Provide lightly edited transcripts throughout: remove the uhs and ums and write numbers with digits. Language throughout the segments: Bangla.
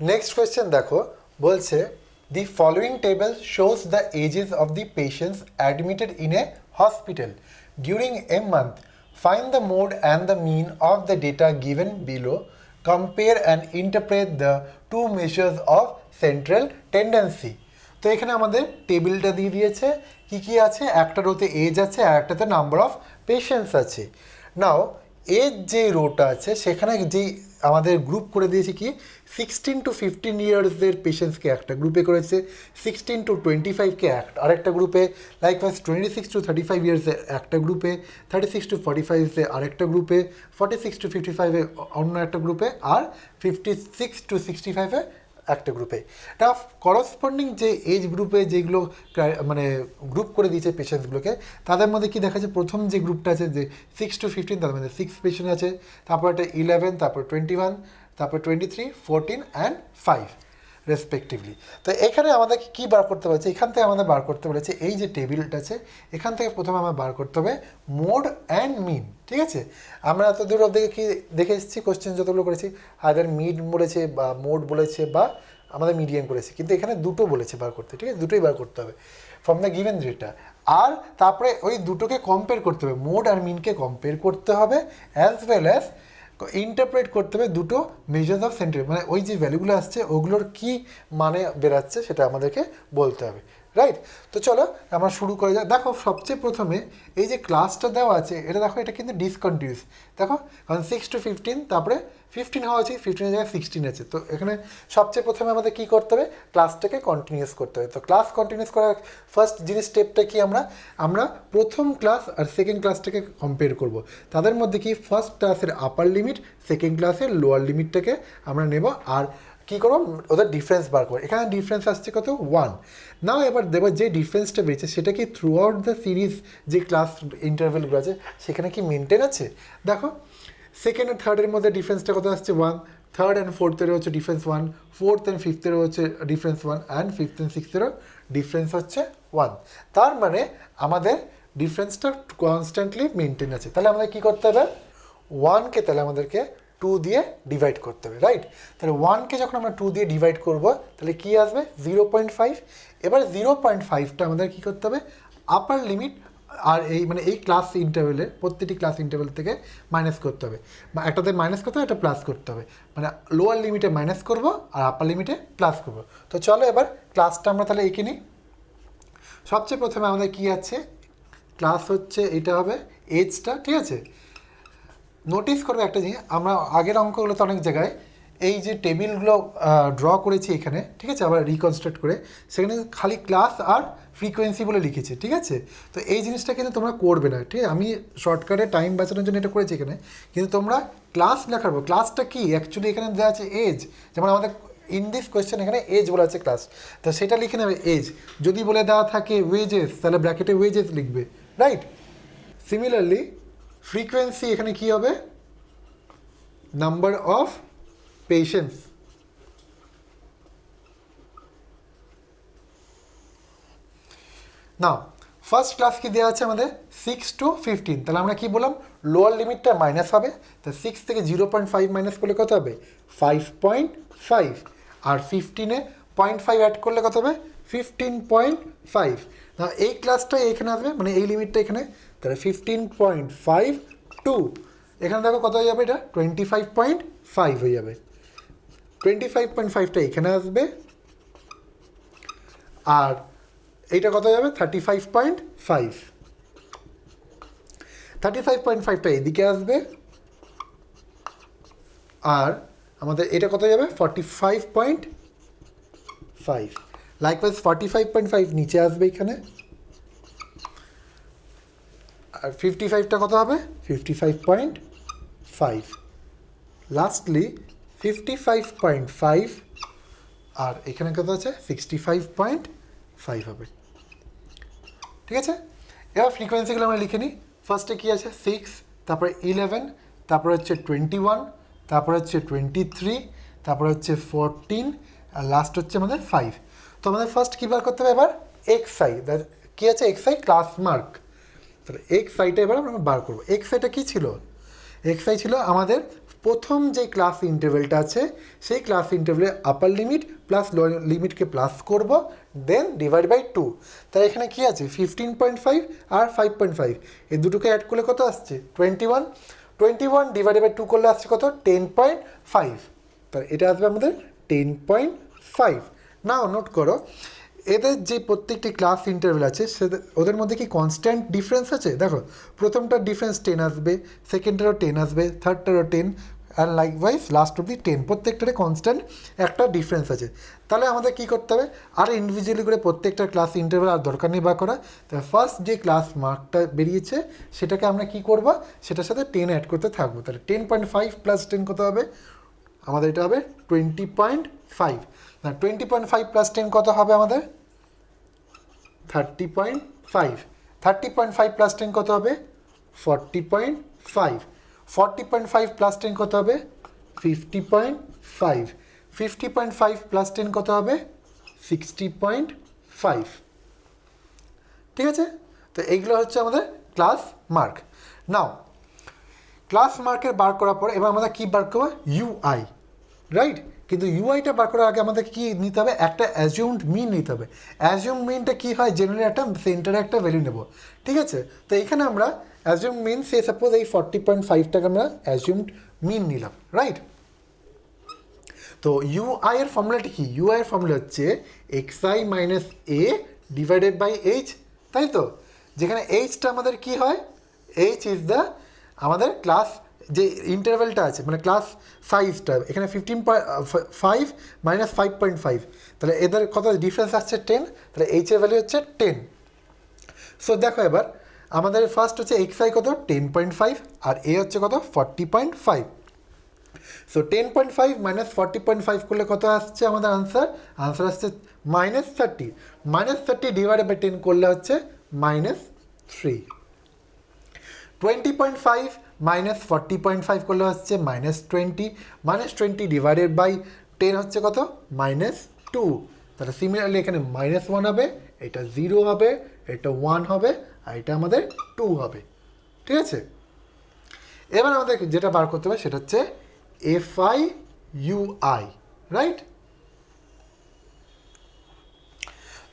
নেক্সট কোয়েশ্চেন দেখো, বলছে the following table shows the ages of the patients admitted in a hospital during a month, find the mode and the mean of the data given below, compare and interpret the two measures of central tendency. তো এখানে আমাদের টেবিলটা দিয়ে দিয়েছে, কি কি আছে, একটা রোতে এজ আছে আর একটাতে নাম্বার অফ পেশেন্টস আছে। নাও এজ যে রোটা আছে সেখানে যেই আমাদের গ্রুপ করে দিয়েছে কি 16 to 15 ইয়ার্সের পেশেন্টসকে একটা গ্রুপে করেছে, 16 to 25কে আরেকটা গ্রুপে, লাইকওয়াইজ 26 to 35 ইয়ার্সে একটা গ্রুপে, 36 to 45 আরেকটা গ্রুপে, 46 to 55 অন্য একটা গ্রুপে, আর 56 to 65 একটা গ্রুপে। এটা করসপন্ডিং যে এজ গ্রুপে যেগুলো মানে গ্রুপ করে দিয়েছে পেশেন্টসগুলোকে, তাদের মধ্যে কি দেখা যাচ্ছে, প্রথম যে গ্রুপটা আছে যে 6 to 15, তাদের মধ্যে 6 পেশেন্ট আছে, তারপর একটা 11, তারপর 21, তারপর 23, 14 অ্যান্ড 5 রেসপেক্টিভলি। তো এখানে আমাদেরকে কী বার করতে বলেছে, এখান থেকে আমাদের বার করতে বলেছে এই যে টেবিলটা আছে, এখান থেকে প্রথমে আমরা বার করতে হবে মোড অ্যান্ড মিন। ঠিক আছে, আমরা এত দূর অবধি কি দেখে এসেছি, কোশ্চেন যতগুলো করেছি আদার মিড বলেছে বা মোড বলেছে বা আমাদের মিডিয়ান করেছে, কিন্তু এখানে দুটো বলেছে বার করতে। ঠিক আছে, দুটোই বার করতে হবে ফ্রম দ্য গিভেন ডেটা, আর তারপরে ওই দুটোকে কম্পেয়ার করতে হবে, মোড আর মিনকে কম্পেয়ার করতে হবে, অ্যাজ ওয়েল অ্যাজ ইন্টারপ্রেট করতে হবে দুটো মেজার্স অফ সেন্টার, মানে ওই যে ভ্যালুগুলো আসছে ওগুলোর কি মানে বেরাচ্ছে সেটা আমাদেরকে বলতে হবে। রাইট, তো চলো আমরা শুরু করে যাই। দেখো সবচেয়ে প্রথমে এই যে ক্লাসটা দেওয়া আছে এটা দেখো, এটা কিন্তু ডিসকন্টিনিউস। দেখো কারণ 6 to 15, তারপরে 15 হওয়া উচিত, 15-এর জায়গায় 16 আছে। তো এখানে সবচেয়ে প্রথমে আমাদের কী করতে হবে, ক্লাসটাকে কন্টিনিউস করতে হবে। তো ক্লাস কন্টিনিউস করার ফার্স্ট জিনিস স্টেপটা কি, আমরা প্রথম ক্লাস আর সেকেন্ড ক্লাসটাকে কম্পেয়ার করব। তাদের মধ্যে কি ফার্স্ট ক্লাসের আপার লিমিট, সেকেন্ড ক্লাসের লোয়ার লিমিটটাকে আমরা নেব, আর কী করবো, ওদের ডিফারেন্স বার করবো। এখানে ডিফারেন্স আসছে কত, 1। নাও এবার দেবো যে ডিফারেন্সটা বেরিয়েছে সেটা কি থ্রু আউট দ্য সিরিজ যে ক্লাস ইন্টারভেলগুলো আছে সেখানে কি মেনটেন আছে। দেখো সেকেন্ড আর থার্ডের মধ্যে ডিফারেন্সটা কত আসছে, 1। থার্ড অ্যান্ড ফোর্থেরও হচ্ছে ডিফারেন্স 1, ফোর্থ অ্যান্ড ফিফথেরও হচ্ছে ডিফারেন্স 1, অ্যান্ড ফিফথ অ্যান্ড সিক্সথেরও ডিফারেন্স হচ্ছে 1। তার মানে আমাদের ডিফারেন্সটা কনস্ট্যান্টলি মেনটেন আছে। তাহলে আমাদের কী করতে হবে, 1কে তাহলে আমাদেরকে 2 দিয়ে ডিভাইড করতে হবে। রাইট, তাহলে 1কে যখন আমরা 2 দিয়ে ডিভাইড করব তাহলে কী আসবে, 0.5। এবার 0.5টা আমাদের কী করতে হবে, আপার লিমিট আর এই মানে এই ক্লাস ইন্টারভেলের প্রত্যেকটি ক্লাস ইন্টারভেল থেকে মাইনাস করতে হবে, বা একটাতে মাইনাস করতে হবে, একটা প্লাস করতে হবে, মানে লোয়ার লিমিটে মাইনাস করব আর আপার লিমিটে প্লাস করব। তো চলো এবার ক্লাসটা আমরা তাহলে এঁকে নিই। সবচেয়ে প্রথমে আমাদের কী আছে, ক্লাস হচ্ছে এটা হবে এজটা। ঠিক আছে, নোটিস করবে একটা জিনিস, আমরা আগের অঙ্কগুলোতে অনেক জায়গায় এই যে টেবিলগুলো ড্র করেছি এখানে, ঠিক আছে, আবার রিকনস্ট্রাক্ট করে সেখানে খালি ক্লাস আর ফ্রিকোয়েন্সি বলে লিখেছি। ঠিক আছে, তো এই জিনিসটা কিন্তু তোমরা করবে না। ঠিক আছে, আমি শর্টকাটে টাইম বাঁচানোর জন্য এটা করেছি এখানে, কিন্তু তোমরা ক্লাস লেখার পর ক্লাসটা কি অ্যাকচুয়ালি এখানে দেওয়া আছে এজ, যেমন আমাদের ইন দিস কোয়েশ্চেন এখানে এজ বলা আছে ক্লাস, তো সেটা লিখে নেবে এজ। যদি বলে দেওয়া থাকে ওয়েজেস তাহলে ব্র্যাকেটে ওয়েজেস লিখবে। রাইট, সিমিলারলি ফ্রিকোয়েন্সি এখানে কি হবে, নাম্বার অফ পেশেন্টস। না, ফার্স্ট ক্লাস কি দেওয়া আছে আমাদের 6 to 15, তাহলে আমরা কি বললাম, লোয়ার লিমিটটা মাইনাস হবে, তা 6 থেকে 0.5 মাইনাস করলে কত হবে, 5.5, আর 15-এ 0.5 অ্যাড করলে কত হবে, 15.5। না এই ক্লাসটা এখানে আসবে, মানে এই লিমিটটা এখানে, তাহলে 15.52, এখানে দেখো কত হয়ে যাবে, এটা 25.5 হয়ে যাবে। 25.5টা এখানে আসবে, আর এইটা কত যাবে, 35.5। 35.5টা এদিকে আসবে, আর আমাদের এটা কত যাবে, 45.5। লাইকওয়াইজ 45.5 নিচে আসবে এখানে, আর 55টা কত হবে, 55.5। লাস্টলি 55.5, আর এখানে কত আছে, 65.5 হবে। ঠিক আছে, এবার ফ্রিকোয়েন্সিগুলো আমরা লিখে নিই। ফার্স্টে কী আছে, 6, তারপরে 11, তারপরে হচ্ছে 21, তারপরে হচ্ছে 23, তারপরে হচ্ছে 14, আর লাস্ট হচ্ছে আমাদের 5। তো আমাদের ফার্স্ট কী বার করতে হবে এবার, এক্স আই, কী আছে, এক্স-আই ক্লাস মার্ক। তাহলে এক্স-আইটা এবার আমরা বার করবো। এক্স-আইটা কী ছিল, এক্স-আই ছিল আমাদের প্রথম যে ক্লাস ইন্টারভেলটা আছে সেই ক্লাস ইন্টারভেলের আপার লিমিট প্লাস লোয়ার লিমিটকে প্লাস করব, দেন ডিভাইড বাই 2। তাই এখানে কি আছে 15.5 আর 5.5, এই দুটোকে অ্যাড করলে কত আসছে 21। 21 ডিভাইডেড বাই 2 করলে আসছে কত 10.5। তাহলে এটা আসবে আমাদের 10.5। নাও নোট করো, এদের যে প্রত্যেকটি ক্লাস ইন্টারভেল আছে ওদের মধ্যে কি কনস্ট্যান্ট ডিফারেন্স আছে? দেখো প্রথমটার ডিফারেন্স 10 আসবে, সেকেন্ডটারও 10 আসবে, থার্ডটারও 10, আর লাইকওয়াইজ লাস্ট অব্দি 10, প্রত্যেকটারে কনস্ট্যান্ট একটা ডিফারেন্স আছে। তাহলে আমাদের কী করতে হবে, আর ইন্ডিভিজুয়ালি করে প্রত্যেকটা ক্লাস ইন্টারভেল আর দরকার নেই বা করা। তাহলে ফার্স্ট যে ক্লাস মার্কটা বেরিয়েছে সেটাকে আমরা কী করবো, সেটার সাথে 10 অ্যাড করতে থাকবো। তাহলে 10.5 প্লাস 10 কত হবে আমাদের, এটা হবে 20.5। না 20.5 প্লাস 10 কত হবে আমাদের 30.5। 30.5 প্লাস 10 কত হবে 40.5। 40.5 প্লাস 10 কত হবে 50.5। 50.5 প্লাস 10 কত হবে 60.5। ঠিক আছে, তো এইগুলো হচ্ছে আমাদের ক্লাস মার্ক। নাও ক্লাস মার্কের বার করার পর এবার আমাদের কী বার করবো, ইউআই, রাইট? কিন্তু ইউআইটা বার করার আগে আমাদের কী নিতে হবে, একটা অ্যাজিউমড মিন নিতে হবে। অ্যাজিউমড মিনটা কী হয়, জেনারেলি একটা সেন্টারে একটা ভ্যালু নেব, ঠিক আছে? তো এখানে আমরা অ্যাজিউমড মিন সে সাপোজ এই 40.5টাকে আমরা অ্যাজিউমড মিন নিলাম, রাইট? তো ইউআই এর ফর্মুলাটি কি, ইউআই এর ফর্মুলা হচ্ছে xi minus a divided by h, তাই তো? যেখানে এইচটা আমাদের কি হয়, এইচ ইজ দ্য আমাদের ক্লাস যে ইন্টারভেলটা আছে, মানে ক্লাস সাইজটা, এখানে 15.5 মাইনাস 5.5, তাহলে এদের কত ডিফারেন্স আসছে 10, তাহলে এইচের ভ্যালু হচ্ছে 10। সো দেখো এবার আমাদের ফার্স্ট হচ্ছে xi কত 10.5 আর এ হচ্ছে কত 40.5। সো 10.5 মাইনাস 40.5 করলে কত আসছে আমাদের আনসার, আনসার আসছে -30। -30 ডিভাইডেড বাই 10 করলে হচ্ছে -3। 20.5 মাইনাস 40.5 করলে হচ্ছে -20। -20 ডিভাইডেড বাই 10 হচ্ছে কত -2। তাহলে সিমিলারলি এখানে -1 হবে, এটা 0 হবে, এটা 1 হবে, আর এটা আমাদের 2 হবে। ঠিক আছে, এবার আমাদের যেটা বার করতে হবে সেটা হচ্ছে এফআই ইউআই, রাইট?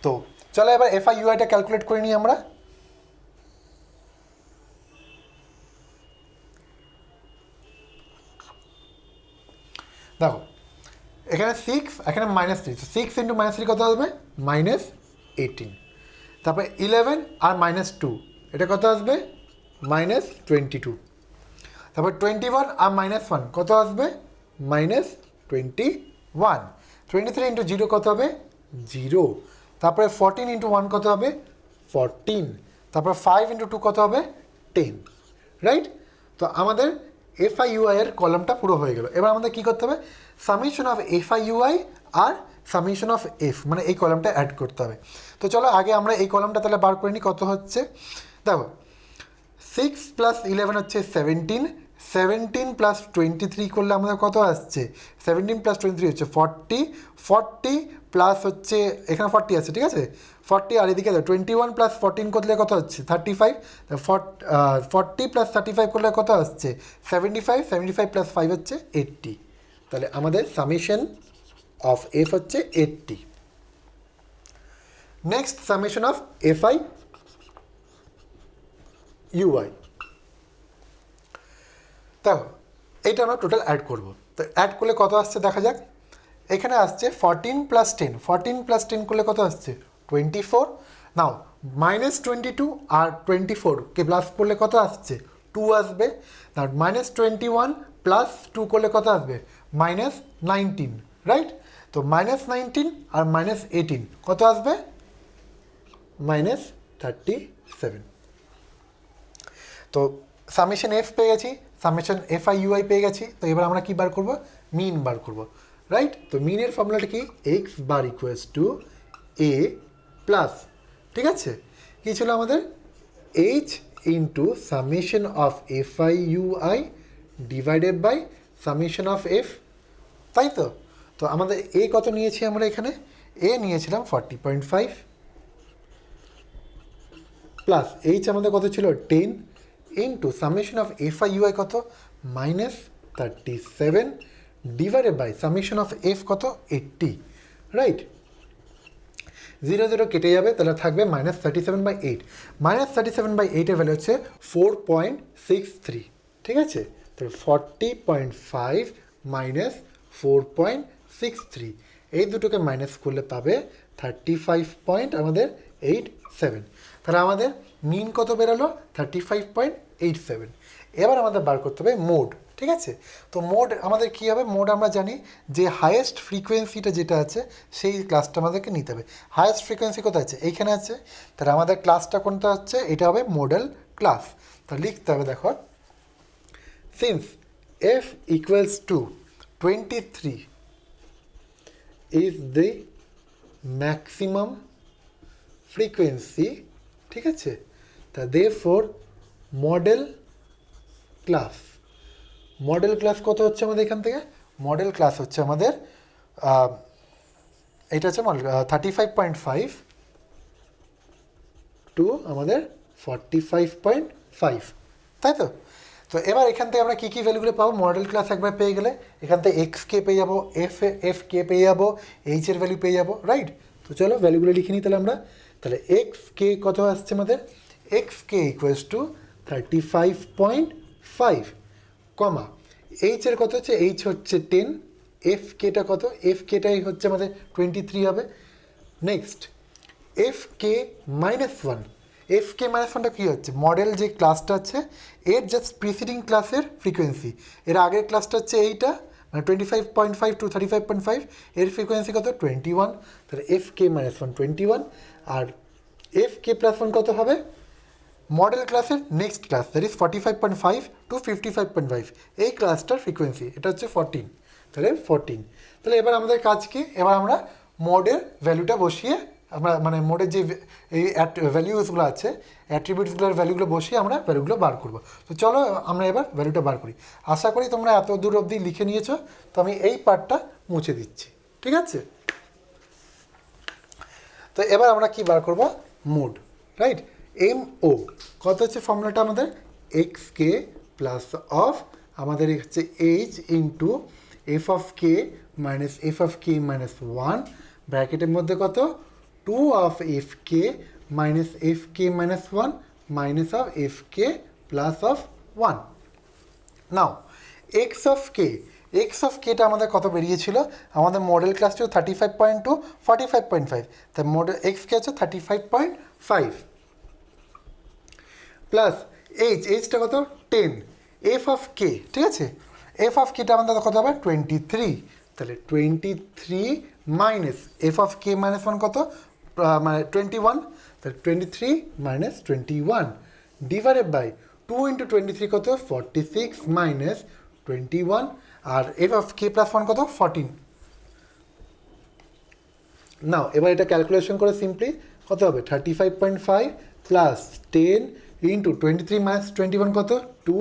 তো চলো এবার এফআই ইউআইটা ক্যালকুলেট করে নিই আমরা। দেখো এখানে 6, এখানে -3, 6 ইন্টু -3 কত আসবে -18। তারপরে 11 আর -2 এটা কত আসবে -22। তারপর 21 আর -1 কত আসবে -21। 23 ইন্টু 0 কত হবে 0। তারপরে 14 ইন্টু 1 কত হবে 14। তারপর 5 ইন্টু 2 কত হবে 10, রাইট? তো আমাদের এফআই ইউআই এর কলামটা পুরো হয়ে গেল। এবার আমাদের কী করতে হবে, সামেশন অফ এফআই ইউআই আর সামেশন অফ এফ, মানে এই কলামটা অ্যাড করতে হবে। তো চলো আগে আমরা এই কলামটা তাহলে বার করে নিই কত হচ্ছে। দেখো 6 প্লাস 11 হচ্ছে 17, 17 প্লাস 23 করলে আমাদের কত আসছে, 17 প্লাস 23 হচ্ছে 40, 40 প্লাস হচ্ছে এখানে 40 আছে, ঠিক আছে 40, আর এদিকে 21 প্লাস 14 করলে কত হচ্ছে 35, 40 প্লাস 35 করলে কত আসছে 75, 75 প্লাস 5 হচ্ছে 80। তাহলে আমাদের সামেশন অফ এফ হচ্ছে 80। Next summation of f i u i, দেখো এইটা আমরা টোটাল অ্যাড করবো। তো অ্যাড করলে কত আসছে দেখা যাক। এখানে আসছে 14 প্লাস 10, 14 প্লাস 10 করলে কত আসছে 24। নাও -22 আর 24কে প্লাস করলে কত আসছে 2 আসবে। না -21 প্লাস 2 করলে কত আসবে -19, রাইট? তো -19 আর -18 কত আসবে -37। তো সামেশন এফ পেয়ে গেছি, সামেশন এফআই ইউআই পেয়ে গেছি। তো এবার আমরা কী বার করবো, মিন বার করবো, রাইট? তো মিনের ফর্মুলাটা কি, x bar equals to a plus, ঠিক আছে, কী ছিল আমাদের h into summation of f i u i divided by summation of f, তাই তো? তো আমাদের এ কত নিয়েছি আমরা, এখানে এ নিয়েছিলাম 40.5 প্লাস এইচ আমাদের কত ছিল 10 into summation of f i u i কত 37 divided by summation of f কত 80, রাইট? 0 0 কেটে যাবে, তাহলে থাকবে -37/8। -37/8 এর ভ্যালু হচ্ছে 4.63, ঠিক আছে? তাহলে 40.5 মাইনাস 4.63, এই দুটোকে মাইনাস করলে পাবে 35.87। তাহলে আমাদের মিন কত বেরোলো? 35.87। এবার আমাদের বার করতে হবে মোড, ঠিক আছে? তো মোড আমাদের কী হবে? মোড আমরা জানি যে হায়েস্ট ফ্রিকোয়েন্সিটা যেটা আছে সেই ক্লাসটা আমাদেরকে নিতে হবে। হায়েস্ট ফ্রিকোয়েন্সি কোথায় আছে? এইখানে আছে। তাহলে আমাদের ক্লাসটা কোনটা হচ্ছে? এটা হবে মডেল ক্লাস। তাহলে লিখতে হবে, দেখো, since f equals to 23 is the maximum frequency, ঠিক আছে? তা therefore model class, model class কত হচ্ছে আমাদের এখান থেকে? মডেল ক্লাস হচ্ছে আমাদের এটা হচ্ছে 35.5 টু আমাদের 45.5, তাই তো? তো এবার এখান থেকে আমরা কী কী ভ্যালুগুলো পাবো? মডেল ক্লাস একবার পেয়ে গেলে এখান থেকে এক্স কে পেয়ে যাবো, এফ কে পেয়ে যাবো, এইচের ভ্যালু পেয়ে যাবো, রাইট? তো চলো ভ্যালুগুলো লিখে নিই তাহলে আমরা। তাহলে এক্স কে কত আসছে আমাদের? এক্স কে ইকুয়ালস টু 35.5, কমা এইচের কত হচ্ছে? এইচ হচ্ছে 10, এফ কেটা কত? এফ কেটাই হচ্ছে আমাদের 23 হবে। নেক্সট এফ কে -1, এফ কে -1টা কী হচ্ছে? মডেল যে ক্লাসটা আছে এর জাস্ট প্রিসিডিং ক্লাসের ফ্রিকোয়েন্সি। এর আগের ক্লাসটা হচ্ছে এইটা, মানে 25.5 টু 35.5, এর ফ্রিকোয়েন্সি কত? 21। তাহলে এফ কে -1 21, আর এফ কে +1 কত হবে? মডেল ক্লাসের next class, that is 45.5 to 55.5, এই ক্লাসটার ফ্রিকোয়েন্সি, এটা হচ্ছে 14। তাহলে 14। তাহলে এবার আমাদের কাজ কি? এবার আমরা মোডের ভ্যালুটা বসিয়ে আমরা মানে মোডের যে এই ভ্যালুসগুলো আছে, অ্যাট্রিবিউটসগুলোর ভ্যালুগুলো বসিয়ে আমরা ভ্যালুগুলো বার করব। তো চলো আমরা এবার ভ্যালুটা বার করি। আশা করি তোমরা এত দূর অবধি লিখে নিয়েছো। তো আমি এই পার্টটা মুছে দিচ্ছি, ঠিক আছে? তো এবার আমরা কি বার করব? Mode, right? এম ও কত হচ্ছে ফর্মুলাটা আমাদের? এক্স কে প্লাস অফ আমাদের হচ্ছে H into F of K minus F of K minus 1, ব্র্যাকেটের মধ্যে কত? 2 of F K minus F K minus 1 minus of F k plus of 1। Now x of K, x of কেটা আমাদের কত বেরিয়েছিল? আমাদের মডেল ক্লাস ছিল 35.2 45.5, তাই মডেল এক্স কে হচ্ছে 35.5 প্লাস এইচটা কত? 10, এফ অফ কে, ঠিক আছে? এফ অফ কেটা আমাদের কত হবে? 23। তাহলে 23 minus F of K minus 1 কত? মানে 21, তাহলে 23 মাইনাস 21 ডিভাইডেড বাই 2 ইন্টু 23 কত? 46 মাইনাস 21, আর এফ অফ কে প্লাস 1 কত? 14। নাও এবার এটা ক্যালকুলেশন করে সিম্পলি কত হবে? 35.5 প্লাস 10 ইন্টু 23 মাইনাস 21 কত? 2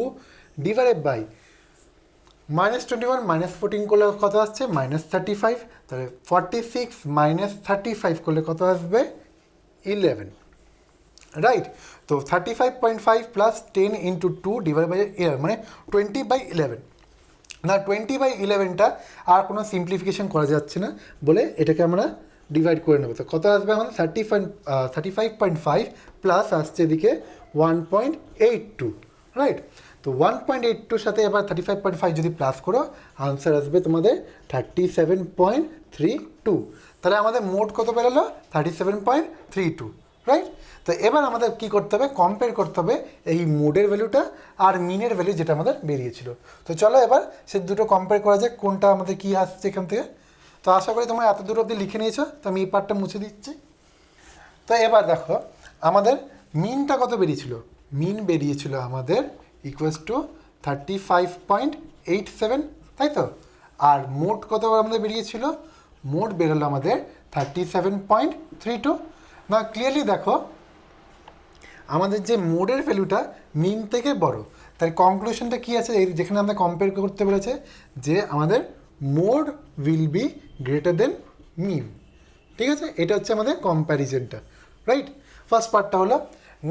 ডিভাইডেড বাই -21 -14 করলে কত আসছে? -35। তাহলে 46 মাইনাস 35 করলে কত আসবে? 11, রাইট? তো 35.5 প্লাস 10 ইন্টু 2 ডিভাইড বাই 11 মানে 20/11। না 20/11টা আর কোনো সিম্পলিফিকেশন করা যাচ্ছে না বলে এটাকে আমরা ডিভাইড করে নেবো। তো কত আসবে আমাদের? 35.5 প্লাস আসছে এদিকে 1.82, রাইট? তো 1.82 সাথে এবার 35.5 যদি প্লাস করো আনসার আসবে তোমাদের 37.32। তাহলে আমাদের মোট কত বেরোলো? 37.32, রাইট? তো এবার আমাদের কি করতে হবে? কম্পেয়ার করতে হবে এই মোডের ভ্যালুটা আর মিনের ভ্যালু যেটা আমাদের বেরিয়েছিল। তো চলো এবার সে দুটো কম্পেয়ার করা যাক কোনটা আমাদের কী আসছে এখান থেকে। তো আশা করি তোমরা এত দূর অবধি লিখে নিয়েছো, তো আমি এই পার্টটা মুছে দিচ্ছি। তো এবার দেখো আমাদের মিনটা কত বেরিয়েছিল? মিন বেরিয়েছিল আমাদের ইকুয়ালস টু 35.87, তাই তো? আর মোট কত আমাদের বেরিয়েছিল? মোট বেরোলো আমাদের 37.32। না ক্লিয়ারলি দেখো আমাদের যে মোডের ভ্যালুটা মিন থেকে বড়, তাই কনক্লুশনটা কী আছে? এই যেখানে আমরা কম্পেয়ার করতে বলেছে যে আমাদের mode will be greater than mean, ঠিক আছে? এটা হচ্ছে আমাদের কম্প্যারিজনটা, রাইট? ফার্স্ট পার্টটা হলো।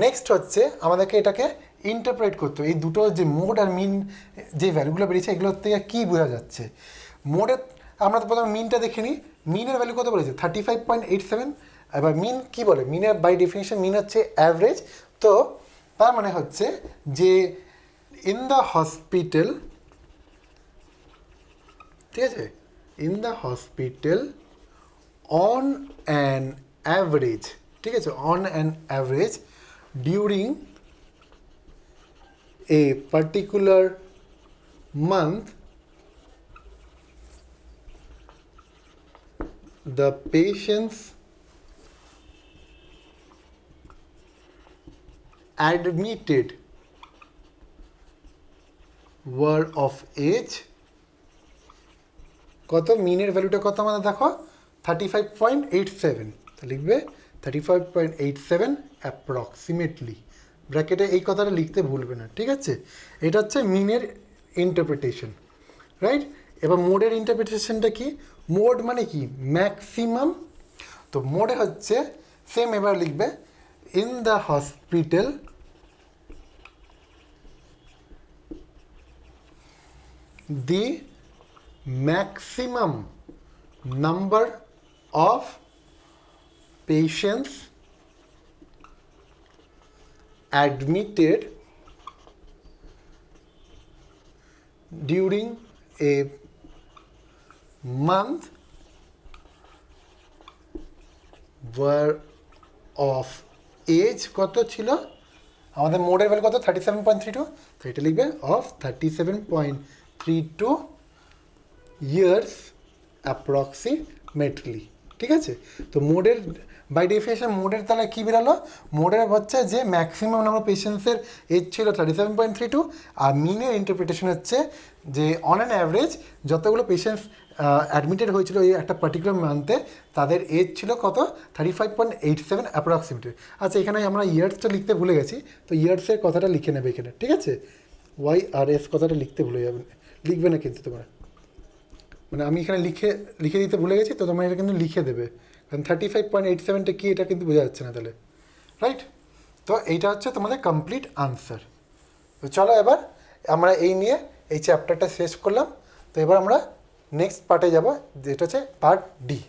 নেক্সট হচ্ছে আমাদেরকে এটাকে ইন্টারপ্রেট করতে হবে এই দুটো যে মোড আর মিন যে ভ্যালুগুলো বেরিয়েছে এগুলোর থেকে কী বোঝা যাচ্ছে। মোডের আমরা তো প্রথমে মিনটা দেখে নিই, মিনের ভ্যালু কত বলেছে 35.87। এবার মিন কী বলে, মিনের বাই ডেফিনেশন মিন হচ্ছে অ্যাভারেজ। তো তার মানে হচ্ছে যে ইন দ্য হসপিটাল, ঠিক আছে, in the hospital on an average, ঠিক আছে, on an average during a particular month the patients admitted were of age কত, মিনের ভ্যালুটা কত আমাদের দেখো 35.87, লিখবে 35.87 অ্যাপ্রক্সিমেটলি, ব্র্যাকেটে এই কথাটা লিখতে ভুলবে না, ঠিক আছে। এটা হচ্ছে মিনের ইন্টারপ্রিটেশন, রাইট। এবার মোডের ইন্টারপ্রিটেশনটা কি, মোড মানে কি ম্যাক্সিমাম। তো মোডে হচ্ছে সেম, এবার লিখবে in the hospital the maximum number of patients admitted during a month were of age কত ছিল আমাদের মোডের ভ্যালু কত 37.32, তো এটা লিখবে অফ 37.32 ইয়ার্স অ্যাপ্রক্সিমেটলি, ঠিক আছে। তো মোডের বাই ডেফিনেশন মোডের তাহলে কী বেরোলো, মোডের হচ্ছে যে ম্যাক্সিমাম নাম্বার পেশেন্টসের এজ ছিল 37.32, আর মিনের ইন্টারপ্রিটেশন হচ্ছে যে অন অ্যান অ্যাভারেজ যতগুলো পেশেন্টস অ্যাডমিটেড হয়েছিল এই একটা পার্টিকুলার মান্থে তাদের এজ ছিল কত 35.87 অ্যাপ্রক্সিমেটলি। আচ্ছা, এখানে আমরা ইয়ার্সটা লিখতে ভুলে গেছি, তো ইয়ার্সের কথাটা লিখে নেবে এখানে, ঠিক আছে। YRS কথাটা লিখতে ভুলে যাবে, লিখবে না কিন্তু তোমরা, মানে আমি এখানে লিখে দিতে ভুলে গেছি, তো তোমরা এটা কিন্তু লিখে দেবে, কারণ 35.87টা কি এটা কিন্তু বোঝা যাচ্ছে না তাহলে, রাইট। তো এইটা হচ্ছে তোমাদের কমপ্লিট আনসার। তো চলো এবার আমরা এই নিয়ে এই চ্যাপ্টারটা শেষ করলাম। তো এবার আমরা নেক্সট পার্টে যাব, যেটা হচ্ছে পার্ট ডি।